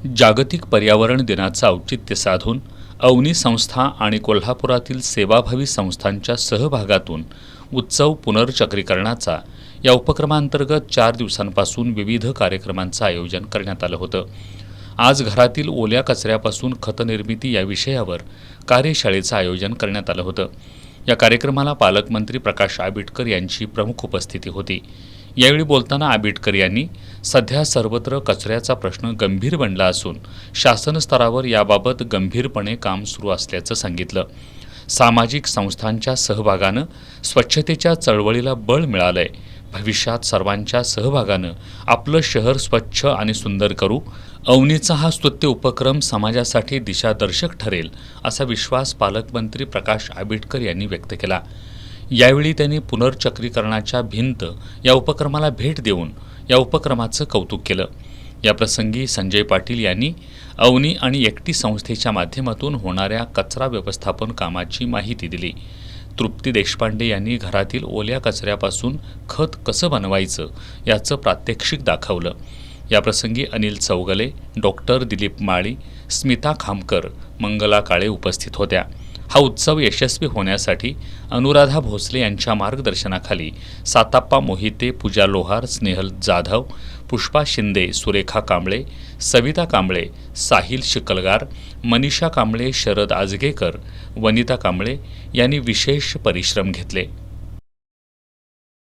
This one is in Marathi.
जागतिक पर्यावरण दिनाचं औचित्य साधून अवनी संस्था आणि कोल्हापुरातील सेवाभावी संस्थांच्या सहभागातून उत्सव पुनर्चक्रीकरणाचा या उपक्रमांतर्गत 4 दिवसांपासून विविध कार्यक्रमांचं आयोजन करण्यात आलं होतं. आज घरातील ओल्या कचऱ्यापासून खतनिर्मिती या विषयावर कार्यशाळेचं आयोजन करण्यात आलं होतं. या कार्यक्रमाला पालकमंत्री प्रकाश आंबेडकर यांची प्रमुख उपस्थिती होती. यावेळी बोलताना आंबेडकर यांनी सध्या सर्वत्र कचऱ्याचा प्रश्न गंभीर बनला असून शासन स्तरावर याबाबत गंभीरपणे काम सुरू असल्याचं सांगितलं. सामाजिक संस्थांच्या सहभागानं स्वच्छतेच्या चळवळीला बळ मिळालंय. भविष्यात सर्वांच्या सहभागानं आपलं शहर स्वच्छ आणि सुंदर करू. अवनीचा हा स्तुत्य उपक्रम समाजासाठी दिशादर्शक ठरेल असा विश्वास पालकमंत्री प्रकाश आंबेडकर यांनी व्यक्त केला. यावेळी त्यांनी पुनर्चक्रीकरणाच्या भिंत या उपक्रमाला भेट देऊन या उपक्रमाचं कौतुक केलं. याप्रसंगी संजय पाटील यांनी अवनी आणि एकटी संस्थेच्या माध्यमातून होणाऱ्या कचरा व्यवस्थापन कामाची माहिती दिली. तृप्ती देशपांडे यांनी घरातील ओल्या कचऱ्यापासून खत कसं बनवायचं याचं प्रात्यक्षिक दाखवलं. याप्रसंगी अनिल चौगले, डॉक्टर दिलीप माळी, स्मिता खामकर, मंगला काळे उपस्थित होत्या. हा उत्सव यशस्वी होण्यासाठी अनुराधा भोसले यांच्या मार्गदर्शनाखाली साताप्पा मोहिते, पूजा लोहार, स्नेहल जाधव, पुष्पा शिंदे, सुरेखा कांबळे, सविता कांबळे, साहिल शिकलगार, मनीषा कांबळे, शरद आजगेकर, वनिता कांबळे यांनी विशेष परिश्रम घेतले.